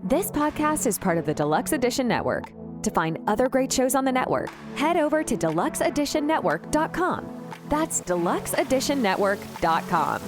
This podcast is part of the Deluxe Edition Network. To find other great shows on the network, head over to deluxeeditionnetwork.com. That's deluxeeditionnetwork.com.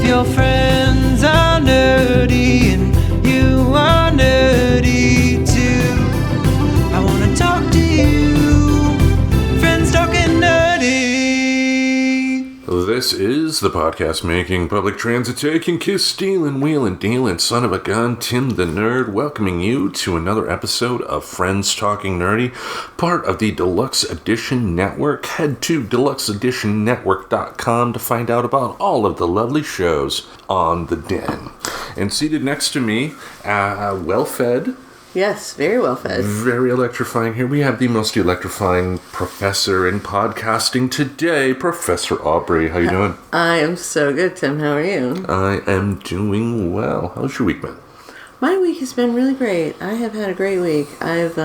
Your friends are nerdy and you are nerdy too. I wanna talk to you, friends talking nerdy. This is the podcast making, public transit taking, kiss stealing, wheeling, dealing, son of a gun, Tim the Nerd, welcoming you to another episode of Friends Talking Nerdy, part of the Deluxe Edition Network. Head to deluxeeditionnetwork.com to find out about all of the lovely shows on the Den. And seated next to me, well-fed. Yes, very well fed. Very electrifying. Here we have the most electrifying professor in podcasting today, Professor Aubrey. How you doing? I am so good, Tim. How are you? I am doing well. How's your week been? My week has been really great. I have had a great week. I've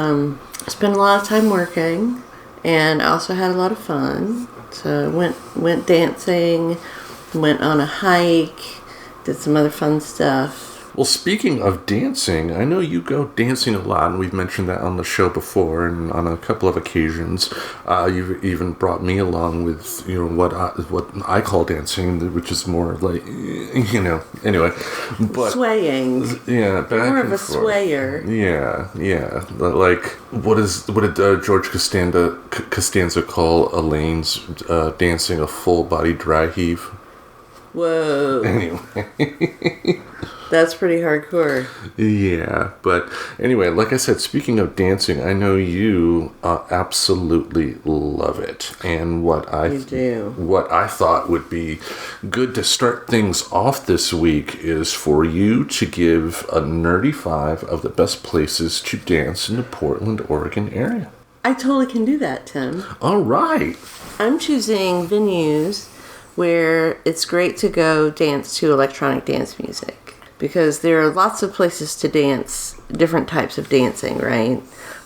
spent a lot of time working, and I also had a lot of fun. So went dancing, went on a hike, did some other fun stuff. Well, speaking of dancing, I know you go dancing a lot, and we've mentioned that on the show before, and on a couple of occasions, you've even brought me along with, what I call dancing, which is more like, anyway, but swaying. Yeah, back more of and a forth. swayer. Yeah. Like, what did George Costanza call Elaine's dancing a full body dry heave? Whoa. Anyway. That's pretty hardcore. Yeah, but anyway, like I said, speaking of dancing, I know you absolutely love it. And what I thought would be good to start things off this week is for you to give a nerdy 5 of the best places to dance in the Portland, Oregon area. I totally can do that, Tim. All right. I'm choosing venues where it's great to go dance to electronic dance music. Because there are lots of places to dance, different types of dancing, right?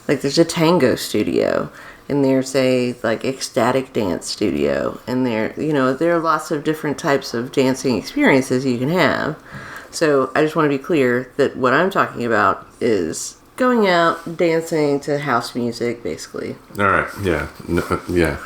Like there's a tango studio, and there's a ecstatic dance studio, and there are lots of different types of dancing experiences you can have. So I just want to be clear that what I'm talking about is going out dancing to house music, basically. All right. Yeah. Yeah.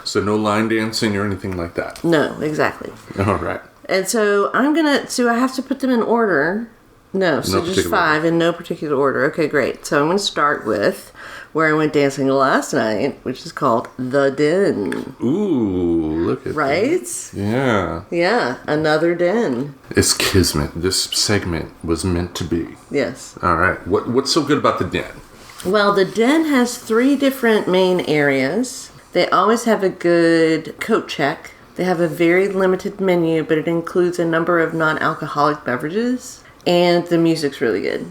So no line dancing or anything like that. No, exactly. All right. And so I have to put them in order. No, so just 5 in no particular order. Okay, great. So I'm going to start with where I went dancing last night, which is called The Den. Ooh, look at right? That. Yeah. Yeah, another den. It's kismet. This segment was meant to be. Yes. All right. What's so good about the Den? Well, the Den has 3 different main areas. They always have a good coat check. They have a very limited menu, but it includes a number of non-alcoholic beverages, and the music's really good.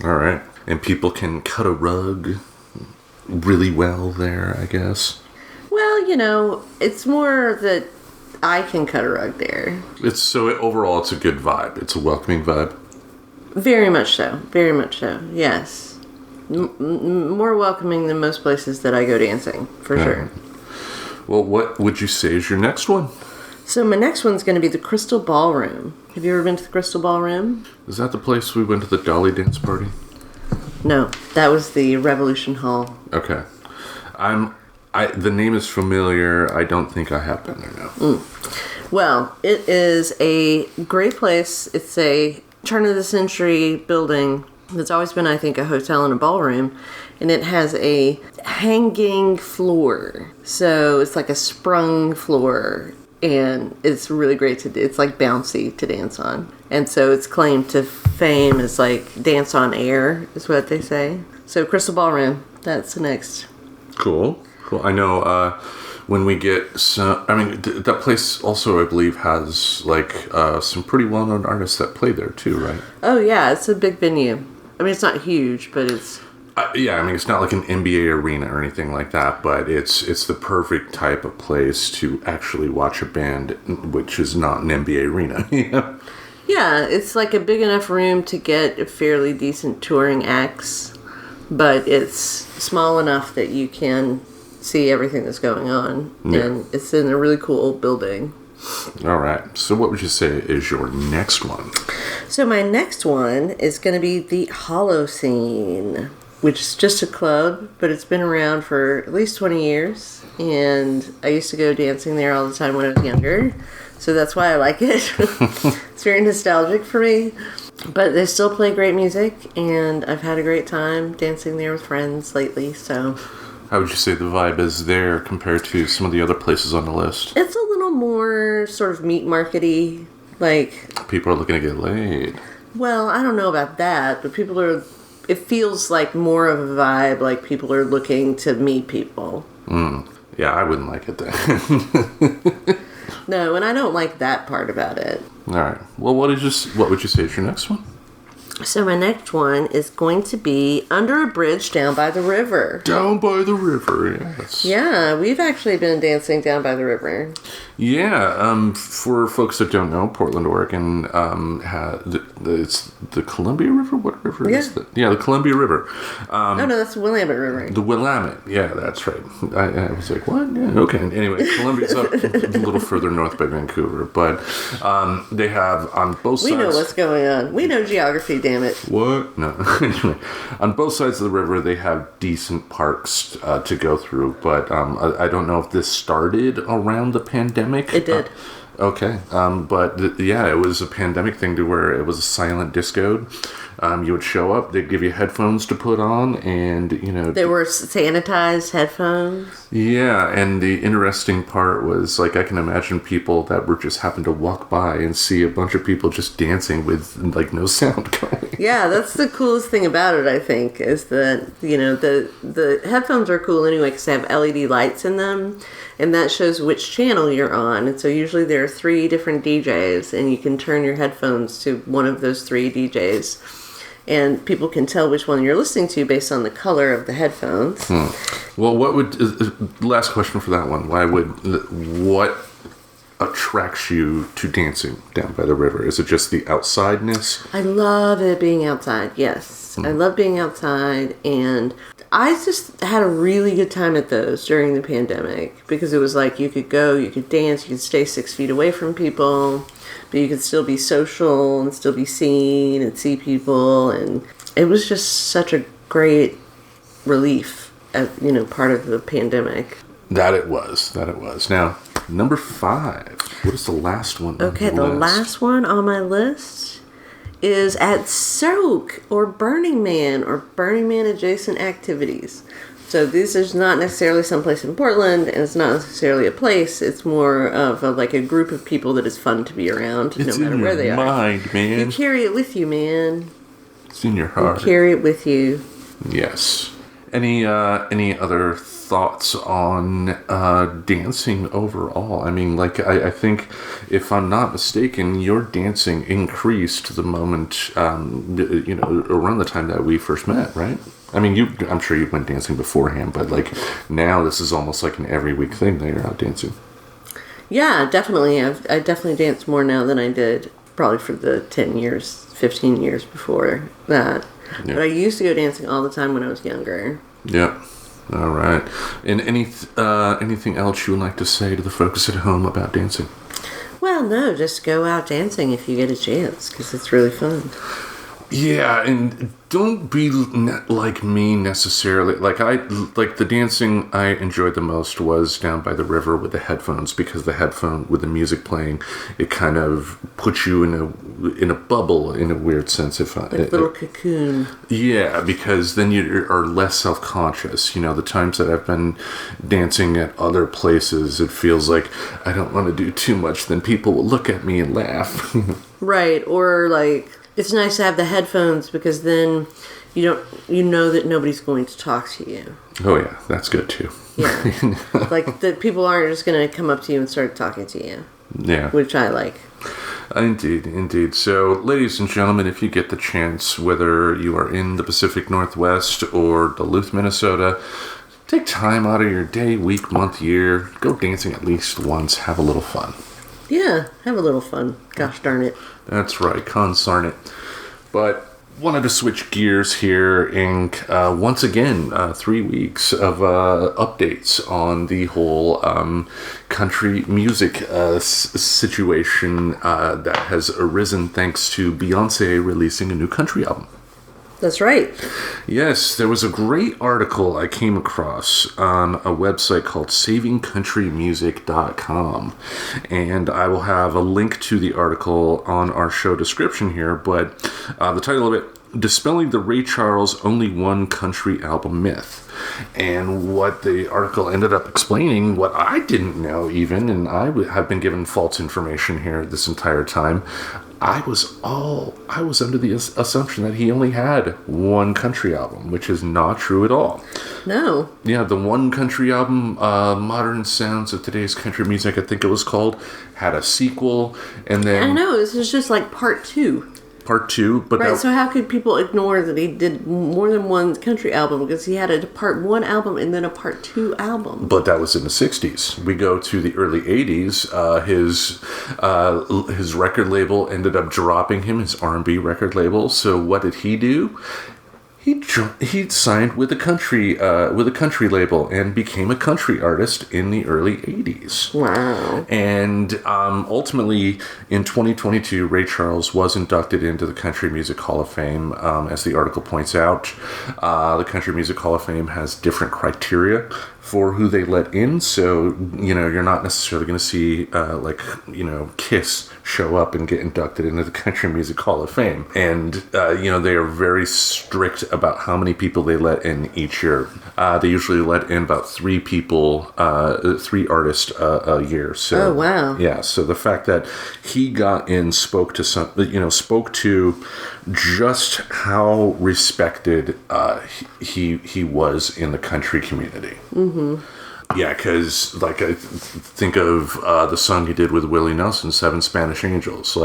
All right. And people can cut a rug really well there, I guess. Well, it's more that I can cut a rug there. Overall, it's a good vibe. It's a welcoming vibe. Very much so. Very much so, yes. More welcoming than most places that I go dancing, for sure. Right. Well, what would you say is your next one? So my next one's going to be the Crystal Ballroom. Have you ever been to the Crystal Ballroom? Is that the place we went to the Dolly Dance Party? No, that was the Revolution Hall. Okay. The name is familiar. I don't think I have been there now. Well, it is a great place. It's a turn-of-the-century building that's always been, I think, a hotel and a ballroom. And it has a hanging floor. So it's like a sprung floor. And it's really great to do. It's like bouncy to dance on. And so it's claimed to fame as like dance on air, is what they say. So Crystal Ballroom, that's the next. Cool. I know when we get some... that place also, I believe, has some pretty well-known artists that play there too, right? Oh, yeah. It's a big venue. It's not huge, but it's... Yeah, I mean, it's not like an NBA arena or anything like that, but it's the perfect type of place to actually watch a band, which is not an NBA arena. Yeah. Yeah, it's like a big enough room to get a fairly decent touring acts, but it's small enough that you can see everything that's going on, and it's in a really cool old building. All right. So what would you say is your next one? So my next one is going to be the Holocene, which is just a club, but it's been around for at least 20 years, and I used to go dancing there all the time when I was younger. So that's why I like it. It's very nostalgic for me. But they still play great music, and I've had a great time dancing there with friends lately, so... How would you say the vibe is there compared to some of the other places on the list? It's a little more sort of meat market-y, like... People are looking to get laid. Well, I don't know about that, but people are... It feels like more of a vibe, like people are looking to meet people. Yeah, I wouldn't like it then. No, and I don't like that part about it. All right. Well, what would you say is your next one? So my next one is going to be Under a Bridge Down by the River. Down by the river, yes. Yeah, we've actually been dancing down by the river. Yeah, for folks that don't know, Portland, Oregon, it's the Columbia River? What river is that? Yeah, the Columbia River. No, that's the Willamette River. The Willamette, yeah, that's right. I was like, what? Yeah, okay. Anyway, Columbia's up a little further north by Vancouver, but they have on both sides... We know what's going on. We know geography, damn it. What? No. Anyway, on both sides of the river, they have decent parks to go through, but I don't know if this started around the pandemic. It did. Okay. But yeah, it was a pandemic thing to where it was a silent disco. You would show up, they'd give you headphones to put on, and, you know... They were sanitized headphones? Yeah, and the interesting part was, like, I can imagine people that were just happened to walk by and see a bunch of people just dancing with, like, no sound going. Yeah, that's the coolest thing about it, I think, is that, you know, the headphones are cool anyway because they have LED lights in them, and that shows which channel you're on. And so usually there are 3 different DJs, and you can turn your headphones to one of those 3 DJs. And people can tell which one you're listening to based on the color of the headphones. Well, what would... last question for that one. What attracts you to dancing down by the river? Is it just the outsideness? I love it being outside, yes. I love being outside, and I just had a really good time at those during the pandemic because it was like you could go, you could dance, you could stay 6 feet away from people, but you could still be social and still be seen and see people, and it was just such a great relief, you know, part of the pandemic. That it was. Now, number 5. What is the last one? Okay, the last one on my list is at Soak or Burning Man adjacent activities. So this is not necessarily someplace in Portland, and it's not necessarily a place. It's more of a group of people that is fun to be around, it's no matter where they mind, man. You carry it with you, man. It's in your heart. You carry it with you. Yes. Any other thoughts on dancing overall? I mean, like, I think, if I'm not mistaken, your dancing increased the moment, you know, around the time that we first met, right? I mean, I'm sure you went dancing beforehand, but, like, now this is almost like an every week thing that you're out dancing. Yeah, definitely. I definitely dance more now than I did probably for the 10 years, 15 years before that. Yeah. But I used to go dancing all the time when I was younger. Yeah. All right. And anything else you would like to say to the folks at home about dancing? Well, no, just go out dancing if you get a chance, because it's really fun. Yeah, and don't be like me necessarily. Like the dancing I enjoyed the most was down by the river with the headphones, because the headphone with the music playing, it kind of puts you in a bubble in a weird sense. Little cocoon. Yeah, because then you are less self-conscious. You know, the times that I've been dancing at other places, it feels like I don't want to do too much. Then people will look at me and laugh. Right, or like... It's nice to have the headphones because then you know that nobody's going to talk to you. Oh yeah, that's good too. Yeah, like the people aren't just going to come up to you and start talking to you. Yeah, which I like. Indeed, indeed. So, ladies and gentlemen, if you get the chance, whether you are in the Pacific Northwest or Duluth, Minnesota, take time out of your day, week, month, year. Go dancing at least once. Have a little fun. Yeah, have a little fun. Gosh darn it. That's right, consarn it. But wanted to switch gears here and once again, 3 weeks of updates on the whole country music situation that has arisen thanks to Beyonce releasing a new country album. That's right. Yes, there was a great article I came across on a website called savingcountrymusic.com, and I will have a link to the article on our show description here, but the title of it, Dispelling the Ray Charles Only One Country Album Myth. And what the article ended up explaining, what I didn't know even, and I have been given false information here this entire time, I was under the assumption that he only had one country album, which is not true at all. No. Yeah, the one country album, Modern Sounds of Today's Country Music, I think it was called, had a sequel, and then... I know, this is just like part 2. Part 2, but right, so how could people ignore that he did more than one country album, because he had a part 1 album and then a part 2 album. But that was in the 60s. We go to the early 80s. His record label ended up dropping him, his R&B record label. So what did he do? He signed with a country label and became a country artist in the early 80s. Wow. And ultimately, in 2022, Ray Charles was inducted into the Country Music Hall of Fame. As the article points out, the Country Music Hall of Fame has different criteria for who they let in. So, you're not necessarily going to see, Kiss show up and get inducted into the Country Music Hall of Fame. And, they are very strict about how many people they let in each year. They usually let in about 3 people, 3 artists a year. So, oh, wow. Yeah, so the fact that he got in spoke to just how respected he was in the country community. Mm-hmm. Yeah, because, I think of the song he did with Willie Nelson, 7 Spanish Angels.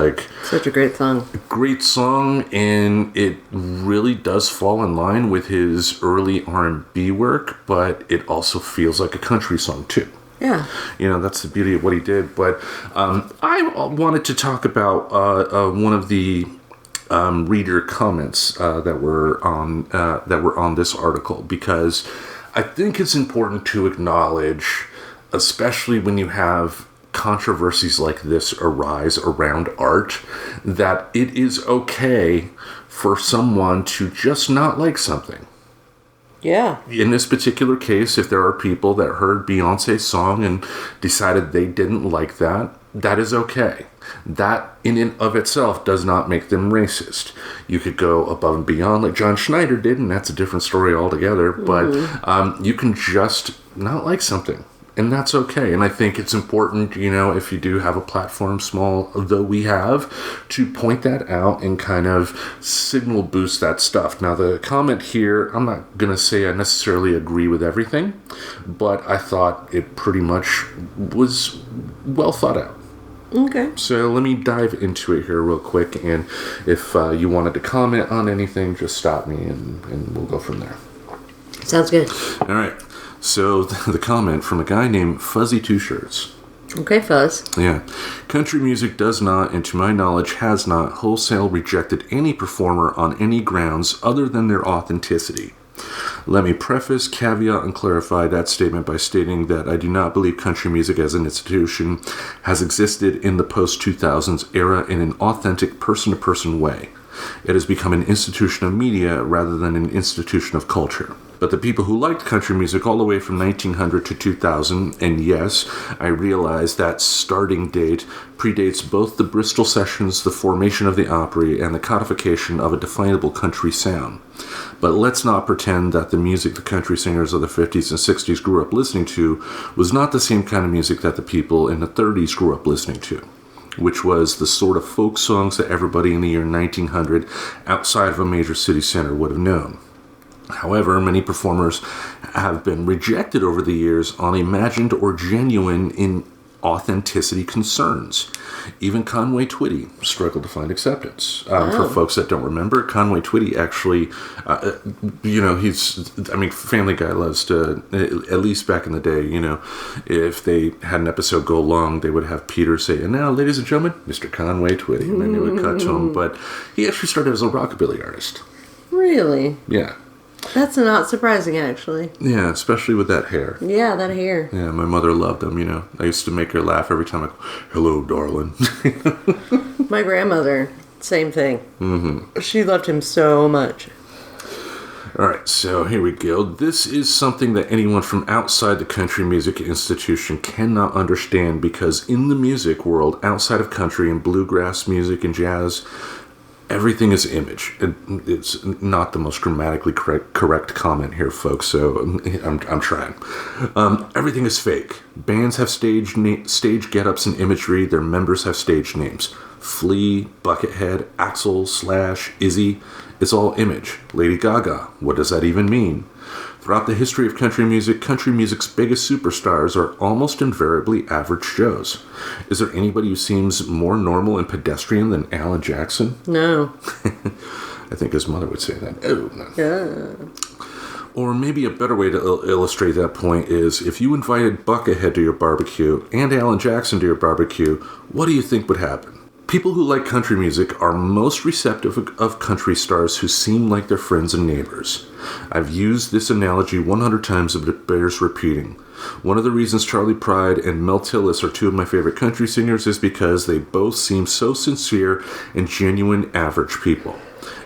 Such a great song. Great song, and it really does fall in line with his early R&B work, but it also feels like a country song, too. Yeah. That's the beauty of what he did. But I wanted to talk about one of the reader comments that were on this article, because I think it's important to acknowledge, especially when you have controversies like this arise around art, that it is okay for someone to just not like something. Yeah. In this particular case, if there are people that heard Beyonce's song and decided they didn't like that, that is okay. That in and of itself does not make them racist. You could go above and beyond like John Schneider did, and that's a different story altogether. Mm-hmm. But you can just not like something, and that's okay. And I think it's important, if you do have a platform, small though we have, to point that out and kind of signal boost that stuff. Now, the comment here, I'm not going to say I necessarily agree with everything, but I thought it pretty much was well thought out. Okay. So let me dive into it here real quick, and if you wanted to comment on anything, just stop me and we'll go from there. Sounds good. All right. So the comment from a guy named Fuzzy Two Shirts. Okay, Fuzz. Yeah. Country music does not, and to my knowledge has not, wholesale rejected any performer on any grounds other than their authenticity. Let me preface, caveat, and clarify that statement by stating that I do not believe country music as an institution has existed in the post-2000s era in an authentic person-to-person way. It has become an institution of media rather than an institution of culture. But the people who liked country music all the way from 1900 to 2000, and yes, I realize that starting date predates both the Bristol sessions, the formation of the Aubrey, and the codification of a definable country sound. But let's not pretend that the music the country singers of the 50s and 60s grew up listening to was not the same kind of music that the people in the 30s grew up listening to, which was the sort of folk songs that everybody in the year 1900 outside of a major city center would have known. However, many performers have been rejected over the years on imagined or genuine in authenticity concerns. Even Conway Twitty struggled to find acceptance. For folks that don't remember, Conway Twitty actually, Family Guy loves to, at least back in the day, if they had an episode go long, they would have Peter say, "And now, ladies and gentlemen, Mr. Conway Twitty," and then they would cut to him. But he actually started as a rockabilly artist. Really? Yeah. That's not surprising, actually. Yeah, especially with that hair. Yeah, that hair. Yeah, my mother loved him, I used to make her laugh every time I go, "Hello, darling." My grandmother, same thing. Mm-hmm. She loved him so much. All right, so here we go. This is something that anyone from outside the country music institution cannot understand, because in the music world, outside of country and bluegrass music and jazz, everything is image. It's not the most grammatically correct comment here, folks, so I'm trying. Everything is fake. Bands have stage get-ups and imagery. Their members have stage names. Flea, Buckethead, Axl, Slash, Izzy. It's all image. Lady Gaga. What does that even mean? Throughout the history of country music's biggest superstars are almost invariably average Joes. Is there anybody who seems more normal and pedestrian than Alan Jackson? No. I think his mother would say that. Oh, no. Yeah. Or maybe a better way to illustrate that point is, if you invited Buckethead to your barbecue and Alan Jackson to your barbecue, what do you think would happen? People who like country music are most receptive of country stars who seem like their friends and neighbors. I've used this analogy 100 times, but it bears repeating. One of the reasons Charlie Pride and Mel Tillis are two of my favorite country singers is because they both seem so sincere and genuine average people.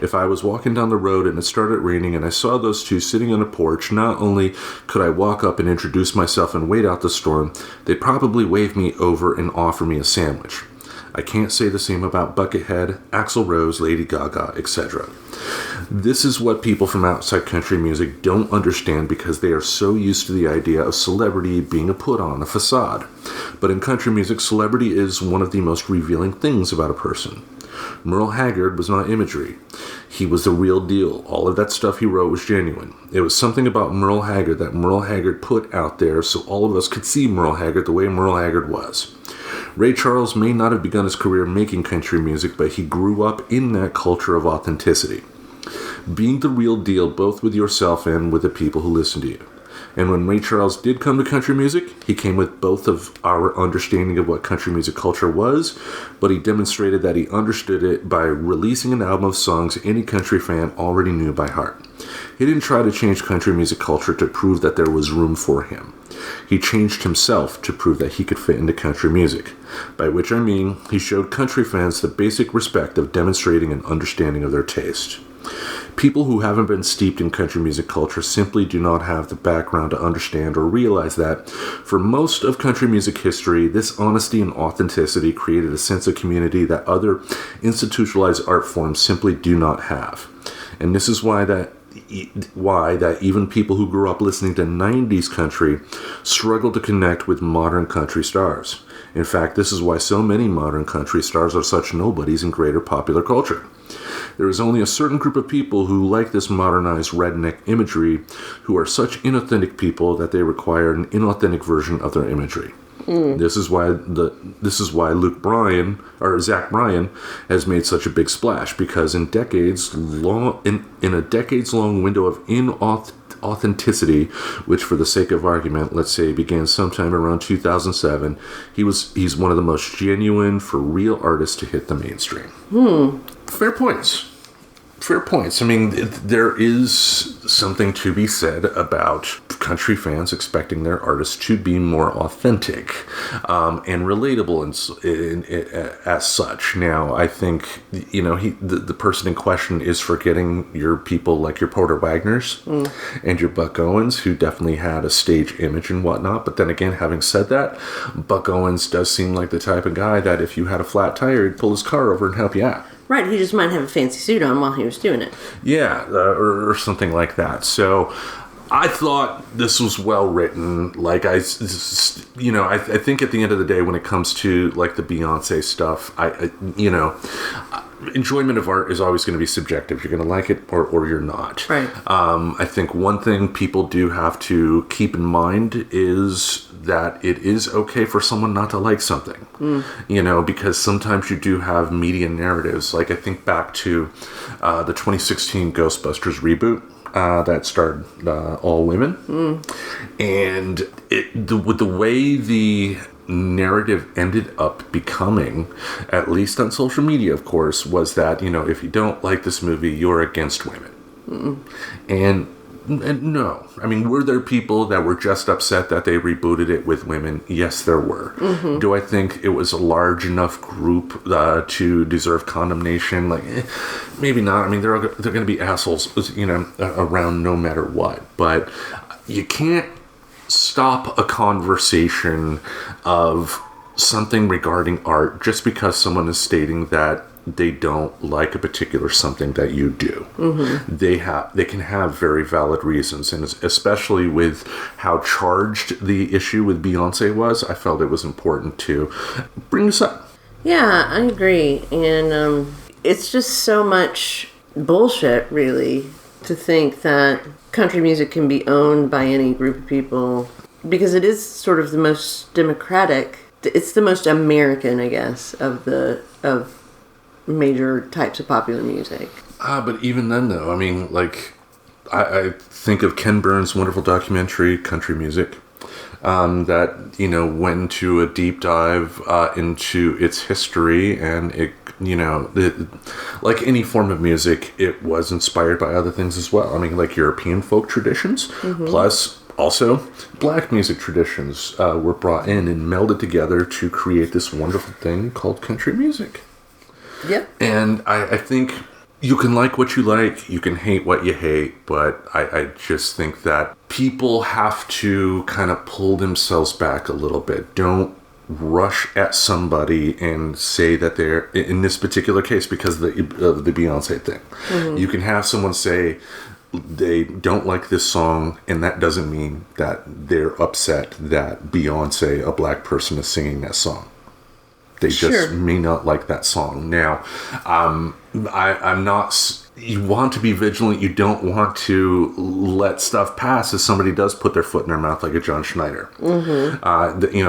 If I was walking down the road and it started raining and I saw those two sitting on a porch, not only could I walk up and introduce myself and wait out the storm, they'd probably wave me over and offer me a sandwich. I can't say the same about Buckethead, Axl Rose, Lady Gaga, etc. This is what people from outside country music don't understand, because they are so used to the idea of celebrity being a put-on, a facade. But in country music, celebrity is one of the most revealing things about a person. Merle Haggard was not imagery. He was the real deal. All of that stuff he wrote was genuine. It was something about Merle Haggard that Merle Haggard put out there so all of us could see Merle Haggard the way Merle Haggard was. Ray Charles may not have begun his career making country music, but he grew up in that culture of authenticity. Being the real deal both with yourself and with the people who listen to you. And when Ray Charles did come to country music, he came with both of our understanding of what country music culture was, but he demonstrated that he understood it by releasing an album of songs any country fan already knew by heart. He didn't try to change country music culture to prove that there was room for him. He changed himself to prove that he could fit into country music, by which I mean he showed country fans the basic respect of demonstrating an understanding of their taste. People who haven't been steeped in country music culture simply do not have the background to understand or realize that, for most of country music history, this honesty and authenticity created a sense of community that other institutionalized art forms simply do not have. And this is why that even people who grew up listening to 90s country struggle to connect with modern country stars. In fact, this is why so many modern country stars are such nobodies in greater popular culture. There is only a certain group of people who like this modernized redneck imagery, who are such inauthentic people that they require an inauthentic version of their imagery. This is why Zach Bryan has made such a big splash, because in a decades-long window of inauthenticity, which for the sake of argument, let's say began sometime around 2007, he's one of the most genuine, for real artists to hit the mainstream. Fair points. I mean, there is something to be said about country fans expecting their artists to be more authentic and relatable as such. Now, I think, the person in question is forgetting your people like your Porter Wagners and your Buck Owens, who definitely had a stage image and whatnot. But then again, having said that, Buck Owens does seem like the type of guy that if you had a flat tire, he'd pull his car over and help you out. Right, he just might have a fancy suit on while he was doing it. Yeah, or something like that. So I thought this was well written. Like, I think at the end of the day, when it comes to like the Beyonce stuff, enjoyment of art is always going to be subjective. You're going to like it or you're not. Right. I think one thing people do have to keep in mind is that it is okay for someone not to like something, because sometimes you do have media narratives. Like I think back to the 2016 Ghostbusters reboot that starred all women, and the way the narrative ended up becoming, at least on social media, of course, was that if you don't like this movie, you're against women, and no, I mean, were there people that were just upset that they rebooted it with women? Yes, there were. Do I think it was a large enough group to deserve condemnation? Like, maybe not. I mean, they're going to be assholes, around no matter what. But you can't stop a conversation of something regarding art just because someone is stating that they don't like a particular something that you do. They can have very valid reasons, and especially with how charged the issue with Beyonce was, I felt it was important to bring this up. Yeah, I agree, and it's just so much bullshit, really, to think that country music can be owned by any group of people, because it is sort of the most democratic. It's the most American, I guess, of major types of popular music. But even then, though, I mean, like, I think of Ken Burns' wonderful documentary, Country Music, that, went into a deep dive into its history, and it, like any form of music, it was inspired by other things as well. I mean, like European folk traditions, plus also black music traditions were brought in and melded together to create this wonderful thing called country music. Yep. And I think you can like what you like, you can hate what you hate, but I just think that people have to kind of pull themselves back a little bit. Don't rush at somebody and say that they're, in this particular case, because of the Beyonce thing. You can have someone say they don't like this song, and that doesn't mean that they're upset that Beyonce, a black person, is singing that song. They just may not like that song. Now, I'm not... You want to be vigilant. You don't want to let stuff pass as somebody does put their foot in their mouth, like a John Schneider.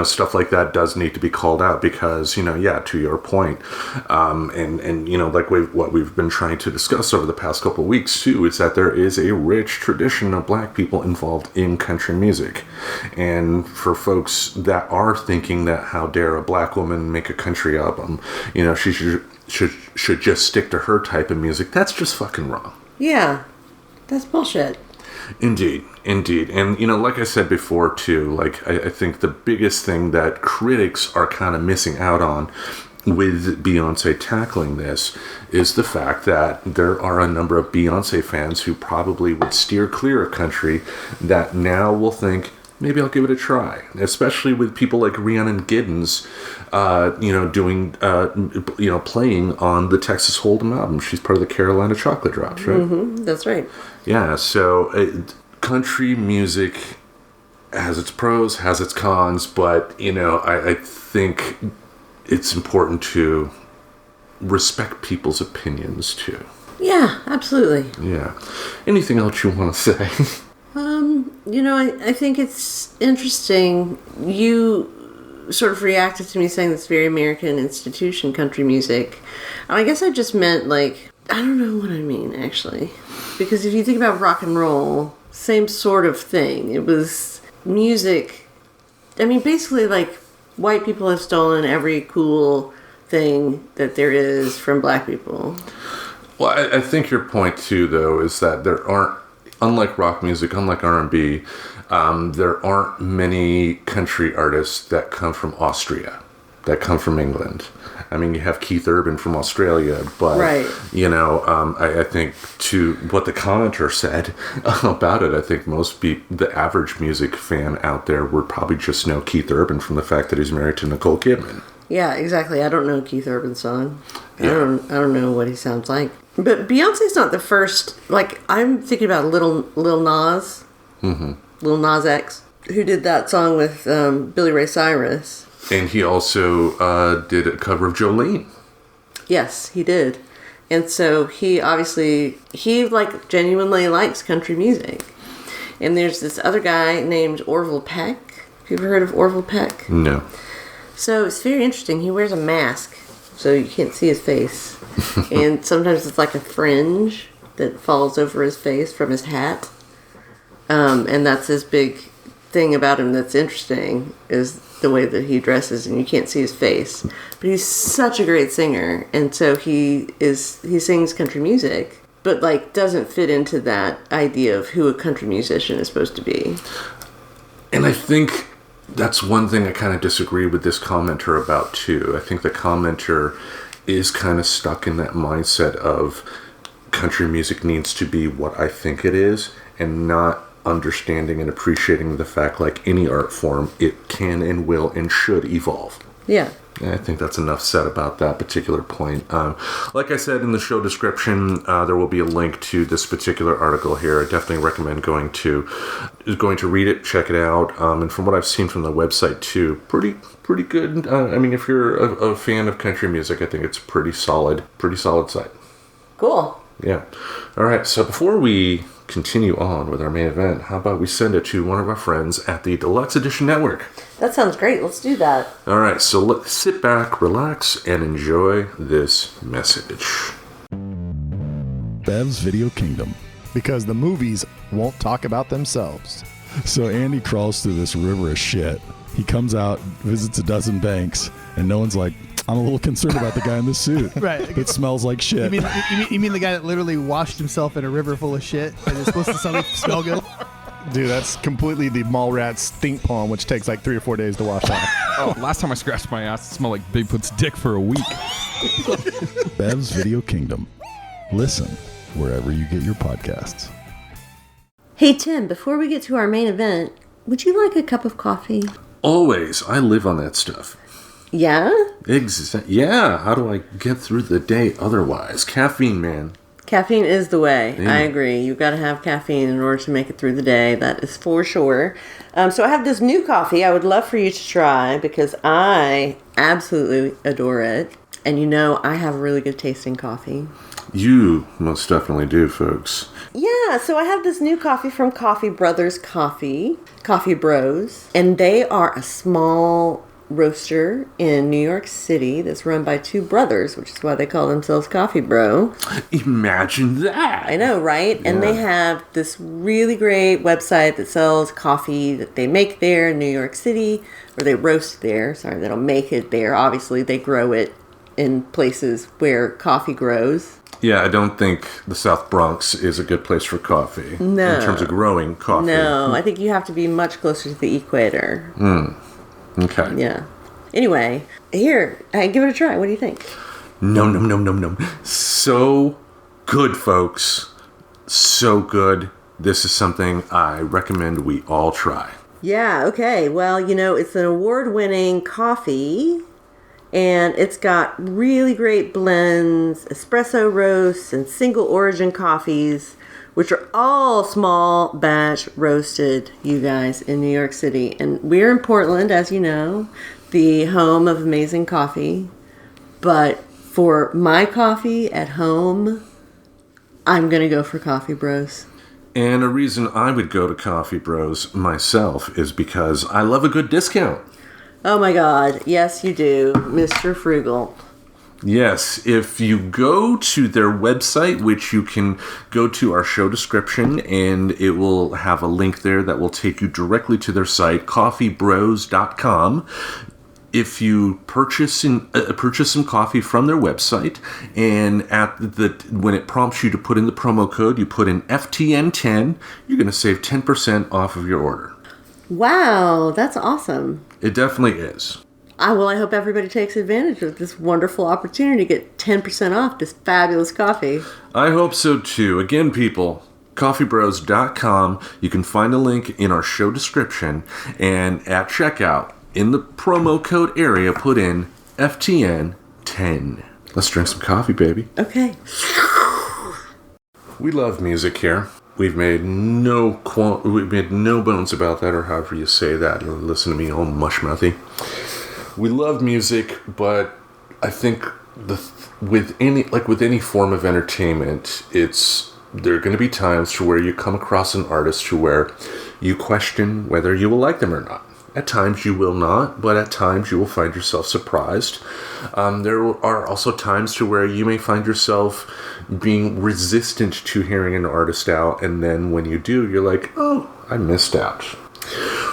Stuff like that does need to be called out because, to your point, and like what we've been trying to discuss over the past couple of weeks too, is that there is a rich tradition of black people involved in country music, and for folks that are thinking that how dare a black woman make a country album, she should just stick to her type of music. That's just fucking wrong. Yeah, that's bullshit. Indeed. And, like I said before, too, like, I think the biggest thing that critics are kind of missing out on with Beyonce tackling this is the fact that there are a number of Beyonce fans who probably would steer clear of country that now will think, maybe I'll give it a try. Especially with people like Rhiannon Giddens, playing on the Texas Hold'em album. She's part of the Carolina Chocolate Drops, right? That's right. Yeah, so country music has its pros, has its cons, but, I think it's important to respect people's opinions, too. Yeah, absolutely. Yeah. Anything else you want to say? I think it's interesting. You sort of reacted to me saying this very American institution, country music. And I guess I just meant, like, I don't know what I mean, actually. Because if you think about rock and roll, same sort of thing. It was music. I mean, basically, like, white people have stolen every cool thing that there is from black people. Well, I think your point, too, though, is that there aren't, unlike rock music, unlike R&B, there aren't many country artists that come from Austria, that come from England. I mean, you have Keith Urban from Australia, but, right. I think to what the commenter said about it, I think the average music fan out there would probably just know Keith Urban from the fact that he's married to Nicole Kidman. Yeah, exactly. I don't know Keith Urban's song. Yeah. I don't know what he sounds like. But Beyonce's not the first. Like, I'm thinking about Lil Nas. Lil Nas X, who did that song with Billy Ray Cyrus. And he also did a cover of Jolene. Yes, he did. And so he like genuinely likes country music. And there's this other guy named Orville Peck. Have you ever heard of Orville Peck? No. So it's very interesting. He wears a mask, so you can't see his face. And sometimes it's like a fringe that falls over his face from his hat. And that's his big thing about him that's interesting, is the way that he dresses, and you can't see his face. But he's such a great singer, and so he sings country music, but like doesn't fit into that idea of who a country musician is supposed to be. And I think that's one thing I kind of disagree with this commenter about too. I think the commenter is kind of stuck in that mindset of country music needs to be what I think it is, and not understanding and appreciating the fact, like any art form, it can and will and should evolve. Yeah. I think that's enough said about that particular point. Like I said in the show description, there will be a link to this particular article here. I definitely recommend going to read it, check it out. And from what I've seen from the website too, pretty good. I mean, if you're a fan of country music, I think it's pretty solid site. Cool. Yeah. All right. So before we continue on with our main event, how about we send it to one of our friends at the Deluxe Edition Network? That sounds great. Let's do that. All right, so let's sit back, relax, and enjoy this message. Bev's Video Kingdom. Because the movies won't talk about themselves. So Andy crawls through this river of shit. He comes out, visits a dozen banks, and no one's like, I'm a little concerned about the guy in the suit. Right. It smells like shit. You mean the guy that literally washed himself in a river full of shit and is supposed to suddenly smell good? Dude, that's completely the mall rat stink palm, which takes like 3 or 4 days to wash off. Oh, last time I scratched my ass, it smelled like Bigfoot's dick for a week. Bev's Video Kingdom. Listen wherever you get your podcasts. Hey, Tim, before we get to our main event, would you like a cup of coffee? Always. I live on that stuff. Yeah? Yeah. How do I get through the day otherwise? Caffeine, man. Caffeine is the way. Yeah. I agree. You've got to have caffeine in order to make it through the day. That is for sure. So I have this new coffee I would love for you to try because I absolutely adore it. And you know, I have really good tasting coffee. You most definitely do, folks. Yeah, so I have this new coffee from Coffee Brothers Coffee Bros. And they are a small roaster in New York City that's run by 2 brothers, which is why they call themselves Coffee Bro. Imagine that. I know, right? Yeah. And they have this really great website that sells coffee that they make there in New York City, or they roast there. Sorry, they don't make it there. Obviously, they grow it in places where coffee grows. Yeah, I don't think the South Bronx is a good place for coffee. No. In terms of growing coffee. No, I think you have to be much closer to the equator. Okay. Yeah. Anyway, here, give it a try. What do you think? Nom. So good, folks. So good. This is something I recommend we all try. Yeah, okay. Well, you know, it's an award-winning coffee, and it's got really great blends, espresso roasts, and single origin coffees, which are all small batch roasted, you guys, in New York City. And we're in Portland, as you know, the home of amazing coffee. But for my coffee at home, I'm going to go for Coffee Bros. And a reason I would go to Coffee Bros myself is because I love a good discount. Oh my God. Yes, you do, Mr. Frugal. Yes, if you go to their website, which you can go to our show description, and it will have a link there that will take you directly to their site, coffeebros.com. If you purchase some coffee from their website, and when it prompts you to put in the promo code, you put in FTN10, you're going to save 10% off of your order. Wow, that's awesome. It definitely is. I hope everybody takes advantage of this wonderful opportunity to get 10% off this fabulous coffee. I hope so too. Again, people, coffeebros.com. You can find a link in our show description, and at checkout, in the promo code area, put in FTN10. Let's drink some coffee, baby. Okay. We love music here. We've made no bones about that, or however you say that. Listen to me, all mushmouthy. We love music, but I think with any form of entertainment, there are going to be times to where you come across an artist to where you question whether you will like them or not. At times you will not, but at times you will find yourself surprised. There are also times to where you may find yourself being resistant to hearing an artist out, and then when you do, you're like, oh, I missed out.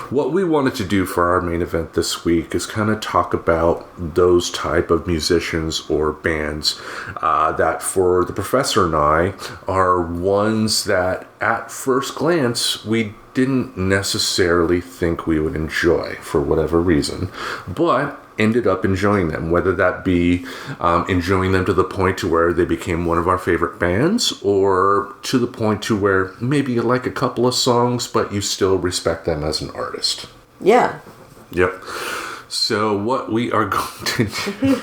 What we wanted to do for our main event this week is kind of talk about those type of musicians or bands that for the professor and I are ones that at first glance we didn't necessarily think we would enjoy for whatever reason, but ended up enjoying them, whether that be enjoying them to the point to where they became one of our favorite bands, or to the point to where maybe you like a couple of songs but you still respect them as an artist. Yeah. Yep. So what we are going to do...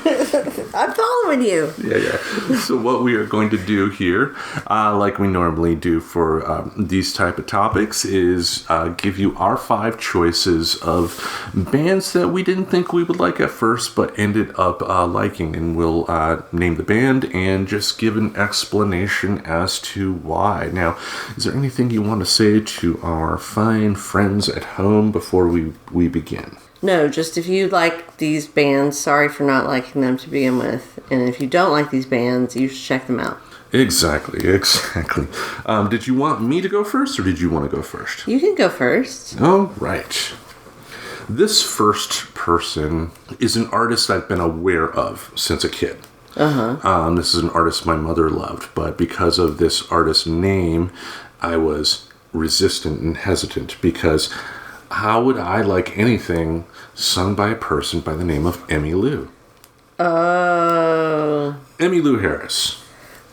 I'm following you. Yeah. So what we are going to do here, like we normally do for these type of topics, is give you our 5 choices of bands that we didn't think we would like at first, but ended up liking. And we'll name the band and just give an explanation as to why. Now, is there anything you want to say to our fine friends at home before we begin? No, just if you like these bands, sorry for not liking them to begin with. And if you don't like these bands, you should check them out. Exactly. Did you want me to go first, or did you want to go first? You can go first. All right. This first person is an artist I've been aware of since a kid. This is an artist my mother loved, but because of this artist's name, I was resistant and hesitant, because how would I like anything sung by a person by the name of Emmylou? Oh. Emmylou Harris.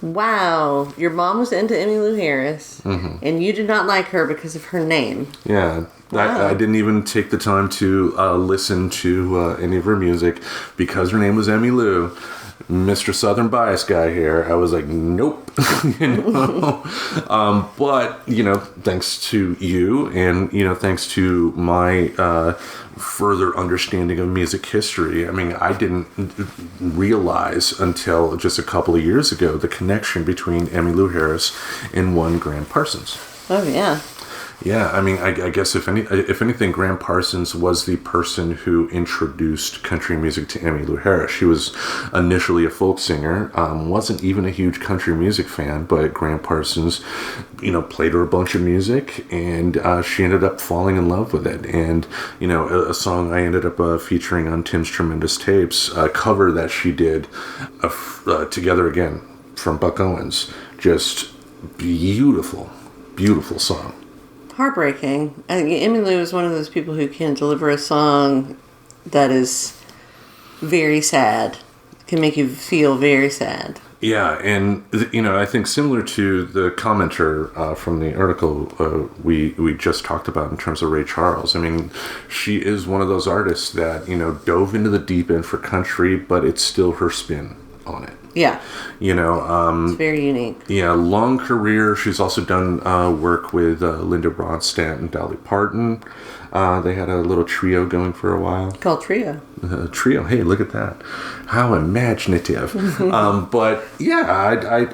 Wow. Your mom was into Emmylou Harris, and you did not like her because of her name. Yeah. Wow. I didn't even take the time to listen to any of her music because her name was Emmylou. Mr. Southern Bias guy here. I was like, nope. But, thanks to you and, thanks to my further understanding of music history, I mean, I didn't realize until just a couple of years ago the connection between Emmylou Harris and one Graham Parsons. Oh, yeah. Yeah, I mean, I guess if anything, Graham Parsons was the person who introduced country music to Emmylou Harris. She was initially a folk singer, wasn't even a huge country music fan, but Graham Parsons, played her a bunch of music, and she ended up falling in love with it. And, a song I ended up featuring on Tim's Tremendous Tapes, a cover that she did, Together Again, from Buck Owens. Just beautiful, beautiful song. Heartbreaking. I think Emmylou is one of those people who can deliver a song that is very sad. Can make you feel very sad. Yeah, and I think similar to the commenter from the article we just talked about in terms of Ray Charles. I mean, she is one of those artists that dove into the deep end for country, but it's still her spin on it. Yeah. It's very unique. Yeah, long career. She's also done work with Linda Ronstadt and Dolly Parton. They had a little trio going for a while. Called Trio. Trio. Hey, look at that. How imaginative. But yeah,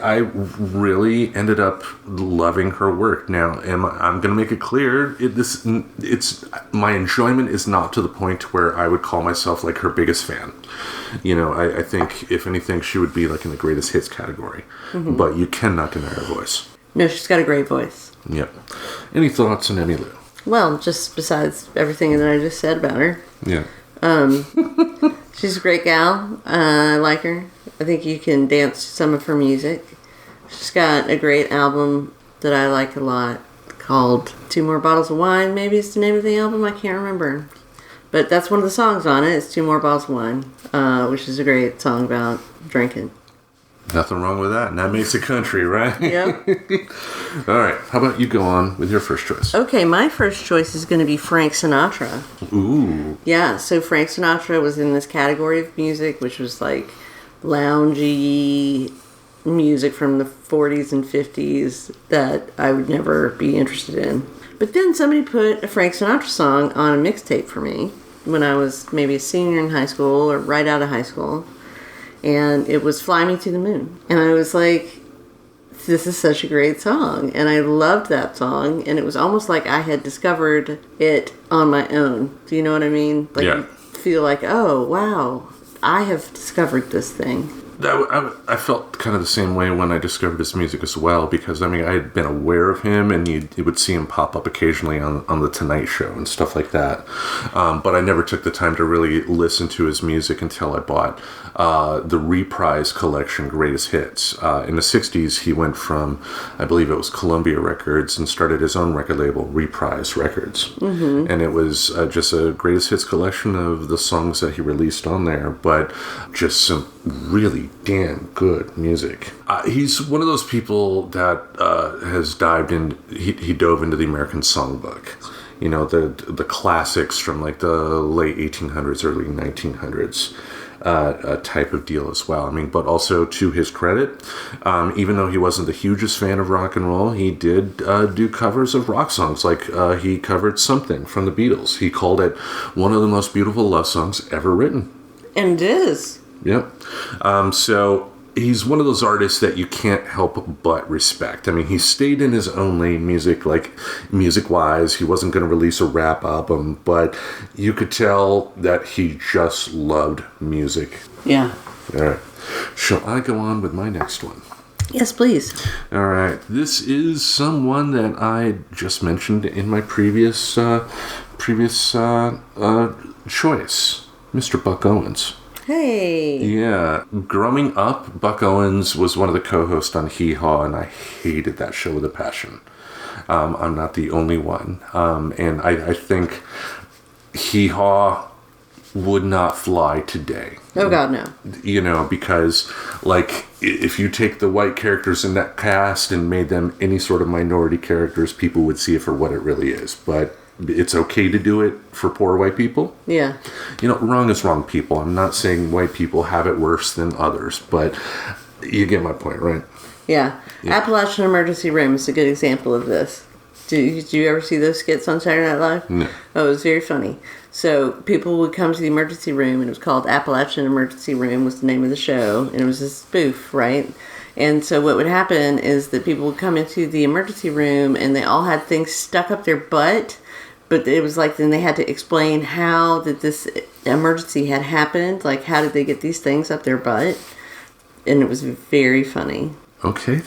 I really ended up loving her work. Now, I'm going to make it clear, it's my enjoyment is not to the point where I would call myself like her biggest fan. I think if anything, she would be like in the greatest hits category. But you cannot deny her voice. No, she's got a great voice. Yep. Any thoughts on Emmylou? Well, just besides everything that I just said about her. Yeah. She's a great gal. I like her. I think you can dance to some of her music. She's got a great album that I like a lot called 2 More Bottles of Wine. Maybe it's the name of the album. I can't remember. But that's one of the songs on it. It's 2 More Bottles of Wine, which is a great song about drinking. Nothing wrong with that. And that makes it country, right? Yep. All right. How about you go on with your first choice? Okay, my first choice is going to be Frank Sinatra. Ooh. Yeah, so Frank Sinatra was in this category of music, which was like loungy music from the 40s and 50s that I would never be interested in. But then somebody put a Frank Sinatra song on a mixtape for me when I was maybe a senior in high school or right out of high school. and it was Fly Me to the Moon. And I was like, this is such a great song. And I loved that song, and it was almost like I had discovered it on my own. Do you know what I mean? Like, Yeah. you feel like, oh, wow, I have discovered this thing. I felt kind of the same way when I discovered his music as well, because I mean I had been aware of him, and you would see him pop up occasionally on the Tonight Show and stuff like that, but I never took the time to really listen to his music until I bought the Reprise collection, Greatest Hits. In the 60s he went from, I believe it was Columbia Records, and started his own record label, Reprise Records. Mm-hmm. And it was just a Greatest Hits collection of the songs that he released on there, but just some really damn good music. He's one of those people that has dived in. He dove into the American Songbook, you know, the classics from like the late 1800s, early 1900s. Type of deal as well. I mean, but also to his credit, even though he wasn't the hugest fan of rock and roll, he did do covers of rock songs. Like he covered Something from the Beatles. He called it one of the most beautiful love songs ever written. And it is. Yep. So he's one of those artists that you can't help but respect. I mean, he stayed in his own lane, music-wise. He wasn't going to release a rap album, but you could tell that he just loved music. Yeah. All right. Shall I go on with my next one? Yes, please. All right. This is someone that I just mentioned in my previous choice, Mr. Buck Owens. Hey. Yeah. Growing up, Buck Owens was one of the co-hosts on Hee Haw, and I hated that show with a passion. I'm not the only one. And I think Hee Haw would not fly today. Oh, God, no. You know, because, like, if you take the white characters in that cast and made them any sort of minority characters, people would see it for what it really is. But it's okay to do it for poor white people. Yeah. You know, wrong is wrong, people. I'm not saying white people have it worse than others, but you get my point, right? Yeah. Appalachian Emergency Room is a good example of this. Did you ever see those skits on Saturday Night Live? No. Oh, it was very funny. So people would come to the emergency room, and it was called Appalachian Emergency Room was the name of the show, and it was a spoof, right? And so what would happen is that people would come into the emergency room, and they all had things stuck up their butt. But it was like, then they had to explain how that this emergency had happened. Like, how did they get these things up their butt? And it was very funny. Okay.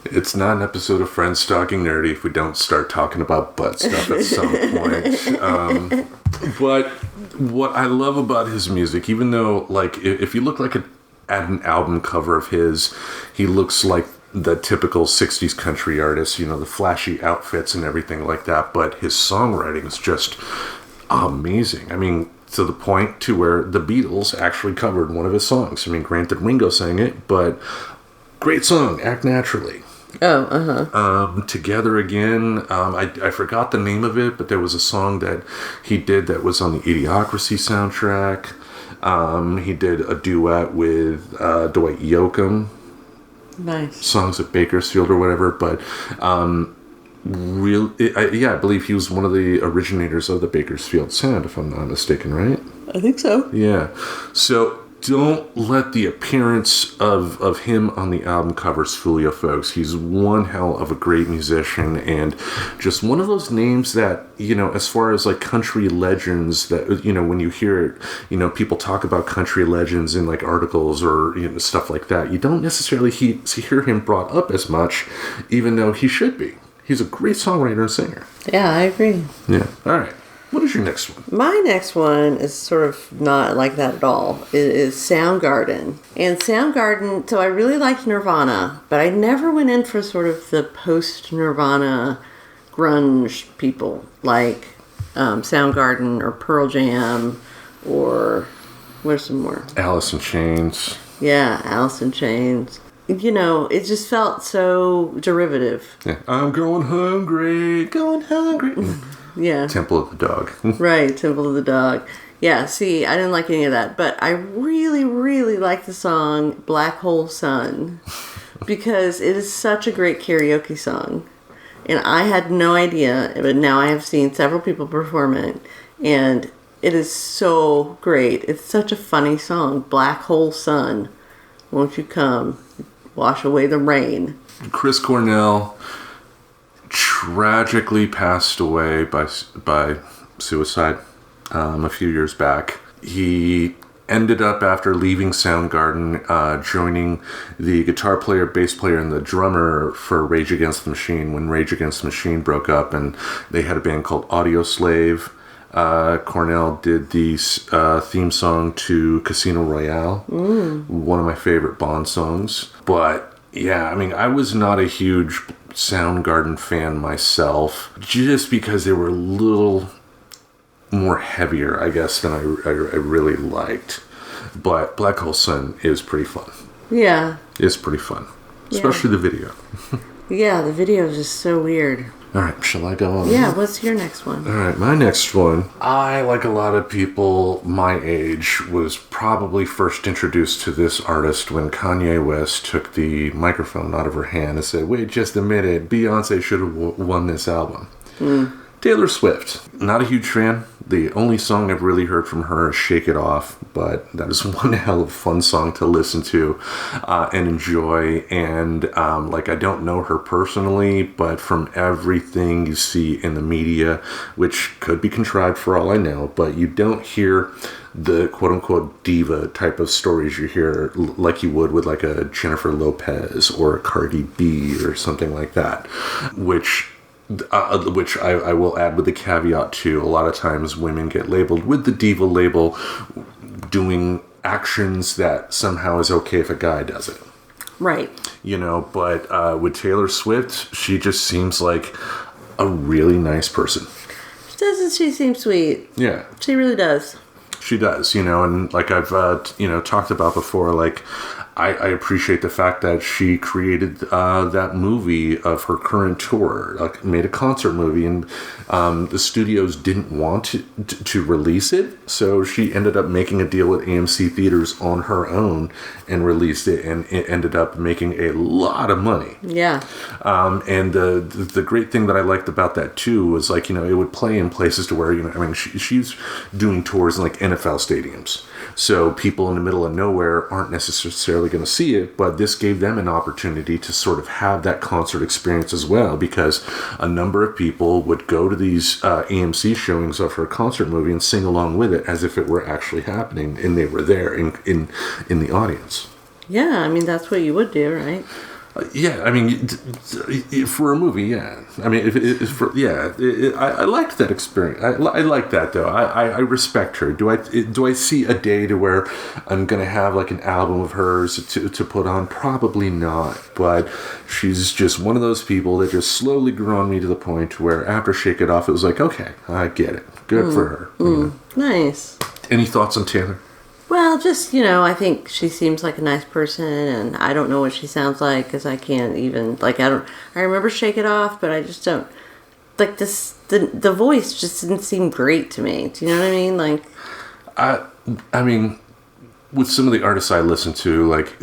It's not an episode of Friends Talking Nerdy if we don't start talking about butt stuff at some point. But what I love about his music, even though, like, if you look like at an album cover of his, he looks like the typical 60s country artist, you know, the flashy outfits and everything like that, but his songwriting is just amazing. I mean, to the point to where the Beatles actually covered one of his songs. I mean, granted, Ringo sang it, but great song, Act Naturally. Oh, uh-huh. Together Again, I forgot the name of it, but there was a song that he did that was on the Idiocracy soundtrack. He did a duet with Dwight Yoakam. Nice. Songs at Bakersfield or whatever, but I believe he was one of the originators of the Bakersfield sound, if I'm not mistaken, right? I think so. Yeah. So don't let the appearance of him on the album covers fool you, folks. He's one hell of a great musician, and just one of those names that, you know, as far as like country legends, that, you know, when you hear it, you know, people talk about country legends in like articles or, you know, stuff like that, you don't necessarily hear him brought up as much, even though he should be. He's a great songwriter and singer. Yeah, I agree. Yeah. All right. What is your next one? My next one is sort of not like that at all. It is Soundgarden. And Soundgarden, so I really liked Nirvana, but I never went in for sort of the post-Nirvana grunge people like Soundgarden or Pearl Jam or where's some more? Alice in Chains. Yeah, Alice in Chains. You know, it just felt so derivative. Yeah. I'm going hungry. Yeah. Temple of the Dog. Right, Temple of the Dog. Yeah, see, I didn't like any of that. But I really, really like the song Black Hole Sun because it is such a great karaoke song. And I had no idea, but now I have seen several people perform it. And It is so great. It's such a funny song. Black Hole Sun, won't you come wash away the rain? Chris Cornell tragically passed away by suicide a few years back. He ended up, after leaving Soundgarden, joining the guitar player, bass player, and the drummer for Rage Against the Machine when Rage Against the Machine broke up, and they had a band called Audio Slave. Cornell did the theme song to Casino Royale, one of my favorite Bond songs. But yeah, I mean, I was not a huge Soundgarden fan myself, just because they were a little more heavier, I guess, than I really liked. But Black Hole Sun is pretty fun. Yeah. It's pretty fun. Especially the video. Yeah, the video is just so weird. All right, shall I go on? Yeah, what's your next one? All right, my next one. I, like a lot of people my age, was probably first introduced to this artist when Kanye West took the microphone out of her hand and said, "Wait just a minute, Beyonce should have won this album." Taylor Swift. Not a huge fan. The only song I've really heard from her is Shake It Off, but that is one hell of a fun song to listen to and enjoy. And I don't know her personally, but from everything you see in the media, which could be contrived for all I know, but you don't hear the quote-unquote diva type of stories you hear like you would with like a Jennifer Lopez or a Cardi B or something like that, which I will add with the caveat too. A lot of times women get labeled with the diva label doing actions that somehow is okay if a guy does it. Right. You know, but with Taylor Swift, she just seems like a really nice person. Doesn't she seem sweet? Yeah. She really does. She does, you know, and like I've, talked about before, like, I appreciate the fact that she created that movie of her current tour, like made a concert movie, and the studios didn't want to release it, so she ended up making a deal with AMC Theaters on her own and released it, and it ended up making a lot of money. Yeah. And the great thing that I liked about that too was, like, you know, it would play in places to where, you know, I mean, she's doing tours in like NFL stadiums. So people in the middle of nowhere aren't necessarily going to see it, but this gave them an opportunity to sort of have that concert experience as well, because a number of people would go to these AMC showings of her concert movie and sing along with it as if it were actually happening, and they were there in the audience. Yeah, I mean, that's what you would do, right? Yeah, I mean, for a movie, yeah. I mean, I liked that experience. I like that, though. I respect her. Do I see a day to where I'm going to have like an album of hers to put on? Probably not. But she's just one of those people that just slowly grew on me to the point where after Shake It Off, it was like, okay, I get it. Good for her. You know? Nice. Any thoughts on Taylor? Well, just, you know, I think she seems like a nice person, and I don't know what she sounds like, because I can't even, like, I remember Shake It Off, but I just don't, like, the voice just didn't seem great to me. Do you know what I mean? Like, I mean, with some of the artists I listen to, like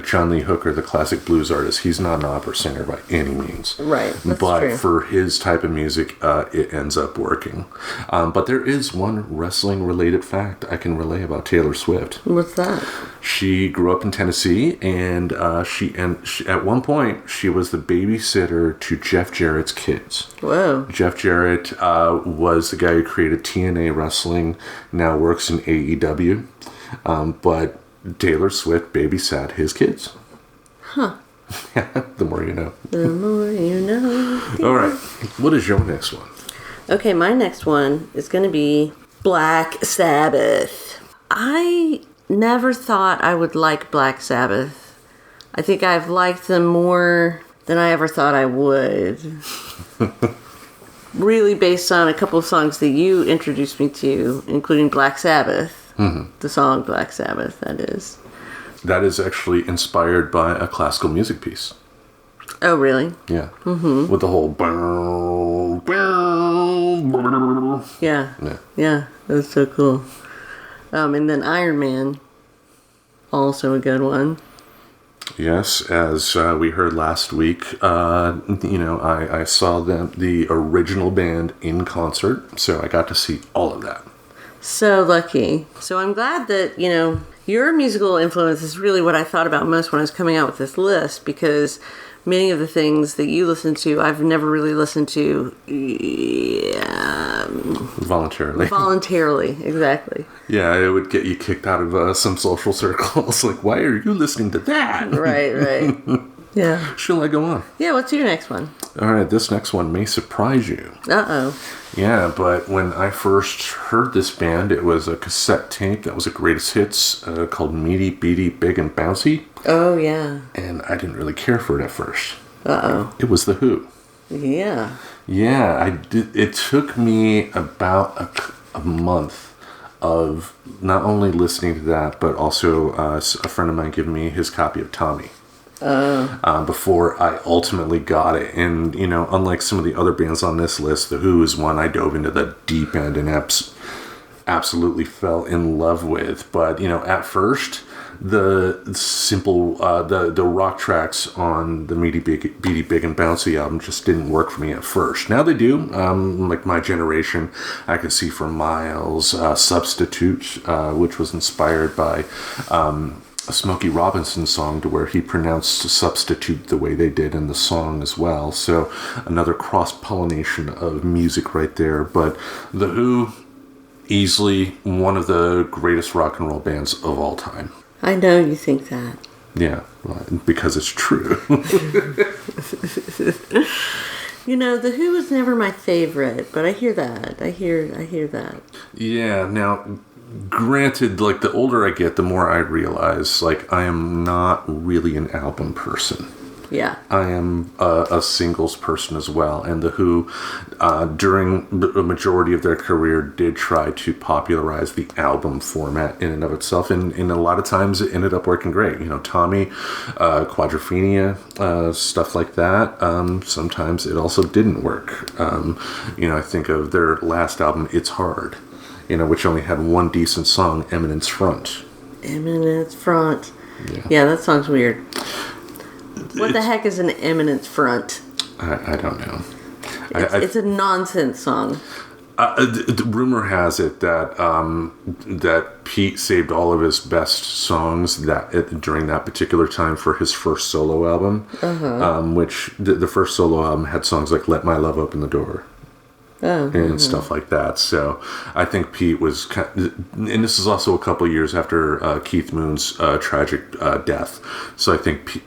John Lee Hooker, the classic blues artist, he's not an opera singer by any means. Right, that's but true. For his type of music, it ends up working. But there is one wrestling-related fact I can relay about Taylor Swift. What's that? She grew up in Tennessee, and she at one point she was the babysitter to Jeff Jarrett's kids. Whoa! Jeff Jarrett was the guy who created TNA Wrestling. Now works in AEW. But Taylor Swift babysat his kids. Huh. The more you know. The more you know. All right. What is your next one? Okay, my next one is going to be Black Sabbath. I never thought I would like Black Sabbath. I think I've liked them more than I ever thought I would. Really based on a couple of songs that you introduced me to, including Black Sabbath. Mm-hmm. The song Black Sabbath, that is. That is actually inspired by a classical music piece. Oh, really? Yeah. Mm-hmm. With the whole... Yeah. Yeah, that's so cool. And then Iron Man, also a good one. Yes, as we heard last week, I saw the original band in concert, so I got to see all of that. So lucky. So I'm glad that, your musical influence is really what I thought about most when I was coming out with this list, because many of the things that you listen to, I've never really listened to voluntarily. Voluntarily, exactly. Yeah, it would get you kicked out of some social circles. Like, why are you listening to that? Right. Yeah. Shall I go on? Yeah, what's your next one? All right, this next one may surprise you. Uh-oh. Yeah, but when I first heard this band, it was a cassette tape that was a greatest hits called Meaty, Beady, Big, and Bouncy. Oh, yeah. And I didn't really care for it at first. Uh-oh. It was The Who. Yeah. Yeah, I did. It took me about a month of not only listening to that, but also a friend of mine giving me his copy of Tommy. Before I ultimately got it. And, unlike some of the other bands on this list, The Who is one I dove into the deep end and absolutely fell in love with. But, at first, the simple, the rock tracks on the Meaty, Beady, Big, and Bouncy album just didn't work for me at first. Now they do. Like my generation, I could see for miles. Substitute, which was inspired by a Smokey Robinson song, to where he pronounced substitute the way they did in the song as well. So another cross-pollination of music right there. But The Who, easily one of the greatest rock and roll bands of all time. I know you think that. Yeah, well, because it's true. The Who was never my favorite, but I hear that. I hear that. Yeah, now, granted, like, the older I get, the more I realize, like, I am not really an album person. Yeah. I am a singles person as well. And The Who, during the majority of their career, did try to popularize the album format in and of itself. And a lot of times it ended up working great. Tommy, Quadrophenia, stuff like that. Sometimes it also didn't work. I think of their last album, It's Hard, which only had one decent song, Eminence Front. Eminence Front. Yeah, that song's weird. What the heck is an eminence front? I don't know. It's a nonsense song. The rumor has it that that Pete saved all of his best songs during that particular time for his first solo album, which the first solo album had songs like "Let My Love Open the Door." And stuff like that. So I think Pete was, and this is also a couple of years after Keith Moon's tragic death. So I think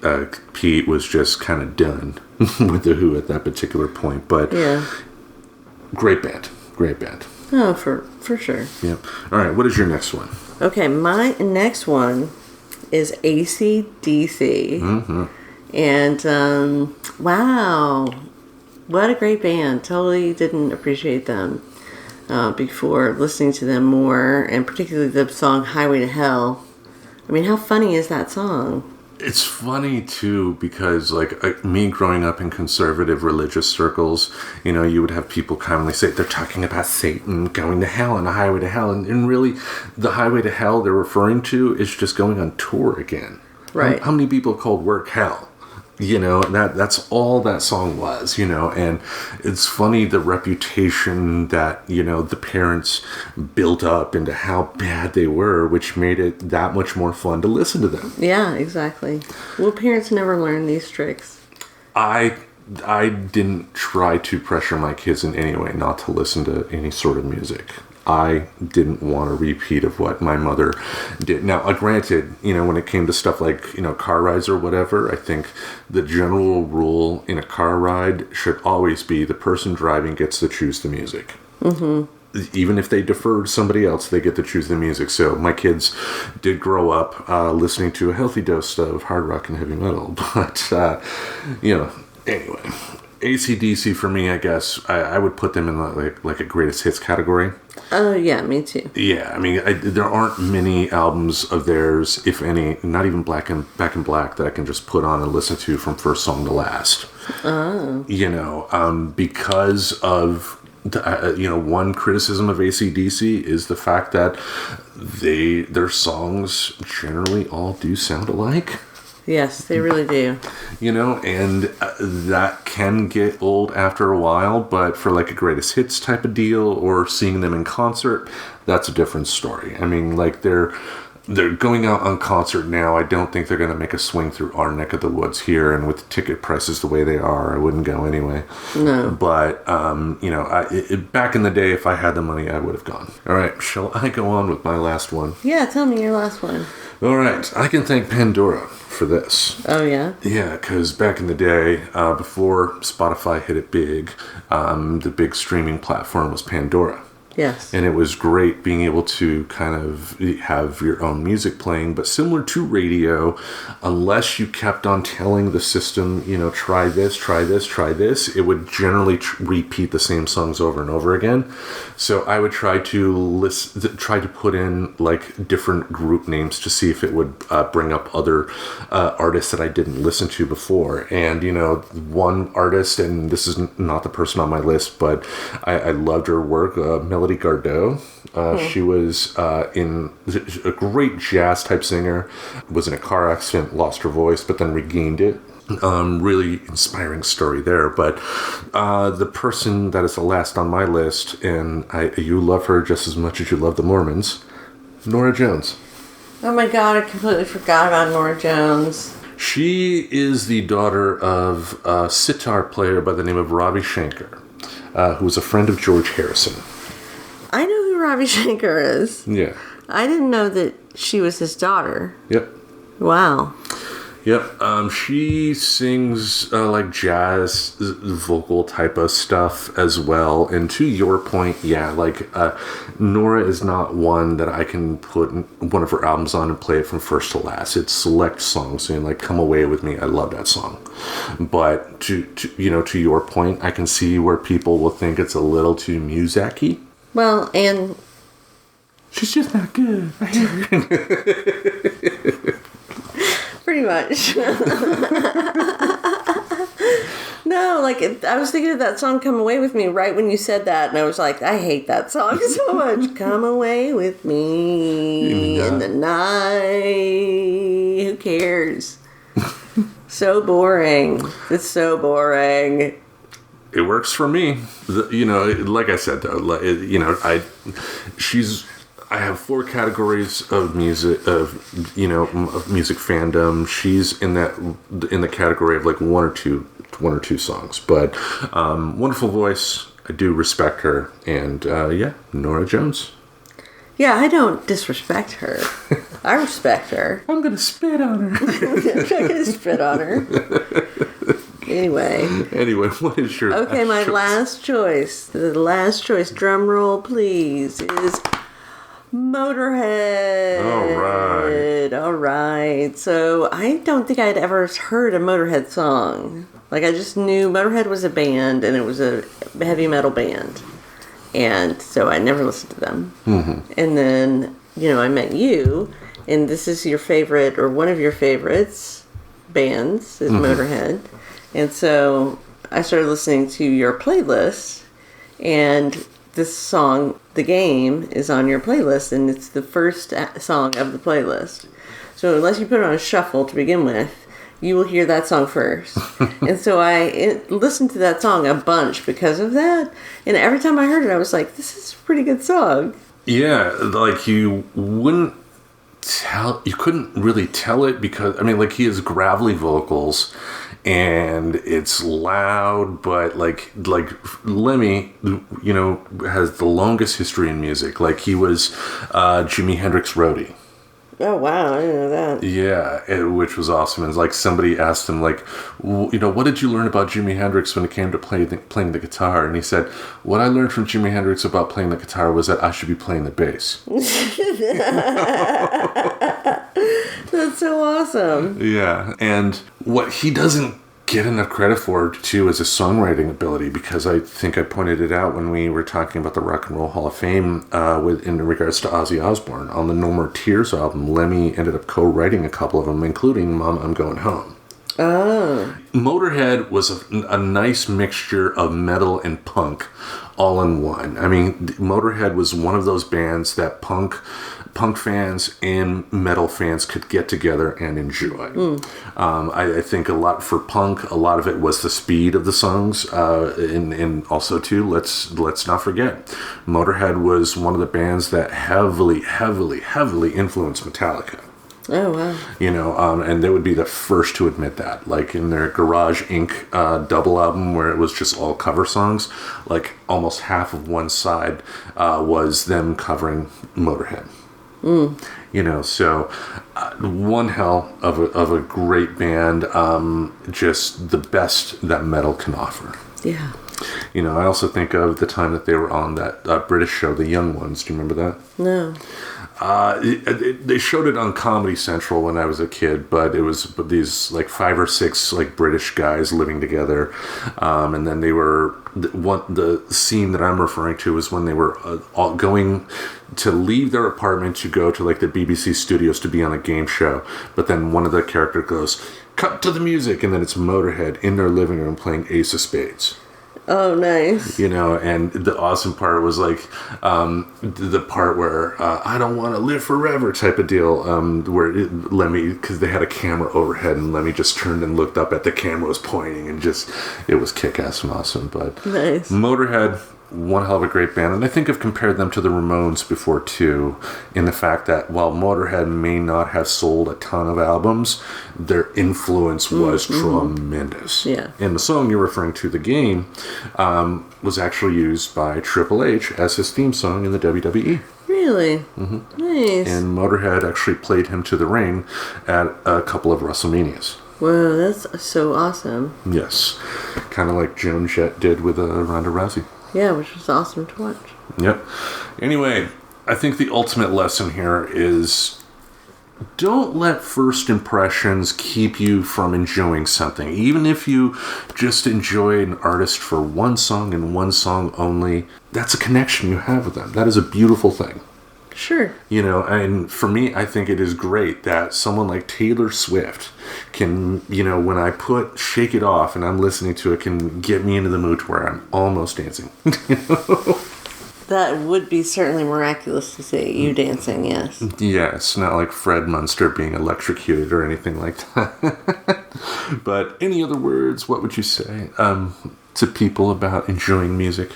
Pete was just kind of done with The Who at that particular point. But yeah, great band. Oh, for sure. Yep. All right, what is your next one? Okay, my next one is AC/DC. Mm-hmm. And wow. What a great band. Totally didn't appreciate them before listening to them more, and particularly the song Highway to Hell. I mean, how funny is that song? It's funny, too, because, me growing up in conservative religious circles, you would have people commonly say they're talking about Satan going to hell and a highway to hell. And really, the highway to hell they're referring to is just going on tour again. Right. How many people called work hell? That's all that song was, and it's funny the reputation that, the parents built up into how bad they were, which made it that much more fun to listen to them. Yeah, exactly. Well, parents never learn these tricks. I didn't try to pressure my kids in any way not to listen to any sort of music. I didn't want a repeat of what my mother did. Now, granted, when it came to stuff like, car rides or whatever, I think the general rule in a car ride should always be the person driving gets to choose the music. Mm-hmm. Even if they defer to somebody else, they get to choose the music. So my kids did grow up listening to a healthy dose of hard rock and heavy metal. But, anyway, AC/DC for me, I guess, I would put them in like a greatest hits category. Oh, yeah, me too. Yeah, I mean, there aren't many albums of theirs, if any, not even Back in Black, that I can just put on and listen to from first song to last. Oh. Because of, one criticism of AC/DC is the fact that their songs generally all do sound alike. Yes, they really do. You know, and that can get old after a while, but for like a greatest hits type of deal or seeing them in concert, that's a different story. I mean, like they're going out on concert now. I don't think they're going to make a swing through our neck of the woods here, and with ticket prices the way they are, I wouldn't go anyway. No. But, you know, back in the day, if I had the money, I would have gone. All right, shall I go on with my last one? Yeah, tell me your last one. All right, I can thank Pandora for this. Oh, yeah? Yeah, because back in the day, before Spotify hit it big, the big streaming platform was Pandora. Yes. And it was great being able to kind of have your own music playing, but similar to radio, unless you kept on telling the system, you know, try this, try this, try this, it would generally repeat the same songs over and over again. So I would try to put in like different group names to see if it would bring up other artists that I didn't listen to before. And, you know, one artist, and this is not the person on my list, but I loved her work, Melody Gardot. She was in a great jazz type singer, was in a car accident, lost her voice, but then regained it. Really inspiring story there. But the person that is the last on my list, and you love her just as much as you love the Mormons, Norah Jones. Oh my God, I completely forgot about Norah Jones. She is the daughter of a sitar player by the name of Ravi Shankar, who was a friend of George Harrison. I know who Ravi Shankar is. Yeah. I didn't know that she was his daughter. Yep. Wow. Yep. She sings like jazz vocal type of stuff as well. And to your point, yeah, like Norah is not one that I can put one of her albums on and play it from first to last. It's select songs, and like Come Away With Me, I love that song. But to your point, I can see where people will think it's a little too music-y. Well, and she's just not good. Pretty much. No, like, I was thinking of that song Come Away With Me right when you said that, and I was like, I hate that song so much. Come away with me in the night. Who cares? So boring. It's so boring. It works for me. Like I said, though, I have 4 categories of music, of music fandom. She's in the category of like one or two songs, but wonderful voice. I do respect her, and Norah Jones. Yeah, I don't disrespect her. I respect her. I'm gonna spit on her. I'm gonna spit on her. Anyway, what is your last choice? The last choice, drum roll please, is Motorhead. All right. So I don't think I'd ever heard a Motorhead song. Like, I just knew Motorhead was a band, and it was a heavy metal band. And so I never listened to them. Mm-hmm. And then, I met you, and this is your favorite, or one of your favorites bands, is Motorhead. And so I started listening to your playlist, and this song, The Game, is on your playlist, and it's the first song of the playlist. So unless you put it on a shuffle to begin with, you will hear that song first. And so I listened to that song a bunch because of that, and every time I heard it, I was like, this is a pretty good song. Yeah, like you couldn't really tell it because, he has gravelly vocals, and it's loud, but like Lemmy, has the longest history in music. Like, he was Jimi Hendrix roadie. Oh, wow, I didn't know that. Yeah, which was awesome. And like, somebody asked him, like, what did you learn about Jimi Hendrix when it came to playing the guitar? And he said, what I learned from Jimi Hendrix about playing the guitar was that I should be playing the bass. That's so awesome. Yeah, and what he doesn't get enough credit for, too, is his songwriting ability, because I think I pointed it out when we were talking about the Rock and Roll Hall of Fame in regards to Ozzy Osbourne. On the No More Tears album, Lemmy ended up co-writing a couple of them, including Mama, I'm Going Home. Oh. Motorhead was a nice mixture of metal and punk all in one. Motorhead was one of those bands that punk punk fans and metal fans could get together and enjoy. I think a lot for punk, a lot of it was the speed of the songs, and also too, let's not forget, Motorhead was one of the bands that heavily influenced Metallica. Oh, wow. And they would be the first to admit that. Like in their Garage Inc. Double album, where it was just all cover songs, like almost half of one side was them covering Motorhead. So one hell of a great band, just the best that metal can offer. Yeah. I also think of the time that they were on that British show, The Young Ones. Do you remember that? No. They showed it on Comedy Central when I was a kid, but it was these like 5 or 6 like British guys living together, and then they were the scene that I'm referring to is when they were all going to leave their apartment to go to like the BBC studios to be on a game show, but then one of the characters goes, "Cut to the music," and then it's Motorhead in their living room playing Ace of Spades. Oh, nice. And the awesome part was like the part where I don't want to live forever type of deal, where Lemmy, because they had a camera overhead and Lemmy just turned and looked up at the camera was pointing and just, it was kick-ass and awesome. But nice. Motorhead, one hell of a great band, and I think I've compared them to the Ramones before too, in the fact that while Motorhead may not have sold a ton of albums, their influence was tremendous. Yeah. And the song you're referring to, The Game, was actually used by Triple H as his theme song in the WWE. Really? Nice. And Motorhead actually played him to the ring at a couple of WrestleManias. Whoa, that's so awesome. Yes. Kind of like Joan Jett did with Ronda Rousey. Yeah, which was awesome to watch. Yep. Anyway, I think the ultimate lesson here is don't let first impressions keep you from enjoying something. Even if you just enjoy an artist for one song and one song only, that's a connection you have with them. That is a beautiful thing. Sure. And for me, I think it is great that someone like Taylor Swift can, when I put Shake It Off and I'm listening to it, can get me into the mood to where I'm almost dancing. That would be certainly miraculous to see you dancing, yes. Yes, not like Fred Munster being electrocuted or anything like that. But any other words, what would you say to people about enjoying music?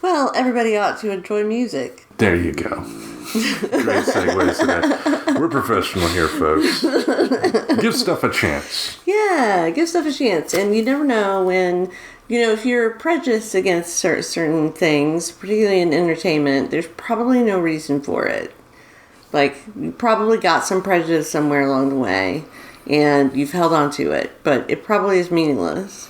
Well, everybody ought to enjoy music. There you go. Great segue today. We're professional here, folks. Give stuff a chance. Yeah, give stuff a chance. And you never know when, if you're prejudiced against certain things, particularly in entertainment, there's probably no reason for it. Like, you probably got some prejudice somewhere along the way, and you've held on to it, but it probably is meaningless.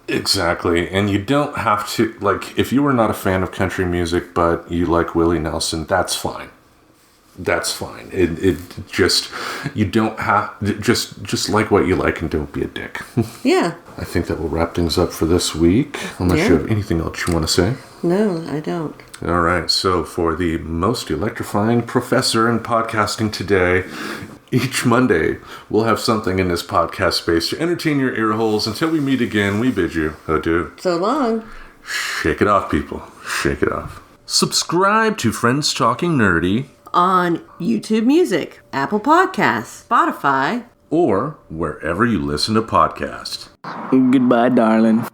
Exactly, and you don't have to, like, if you were not a fan of country music, but you like Willie Nelson, that's fine. That's fine. It just, you don't have, just like what you like and don't be a dick. Yeah. I think that will wrap things up for this week, unless you have anything else you want to say. No, I don't. All right, so for the most electrifying professor in podcasting today, each Monday, we'll have something in this podcast space to entertain your ear holes. Until we meet again, we bid you adieu. So long. Shake it off, people. Shake it off. Subscribe to Friends Talking Nerdy on YouTube Music, Apple Podcasts, Spotify, or wherever you listen to podcasts. Goodbye, darling.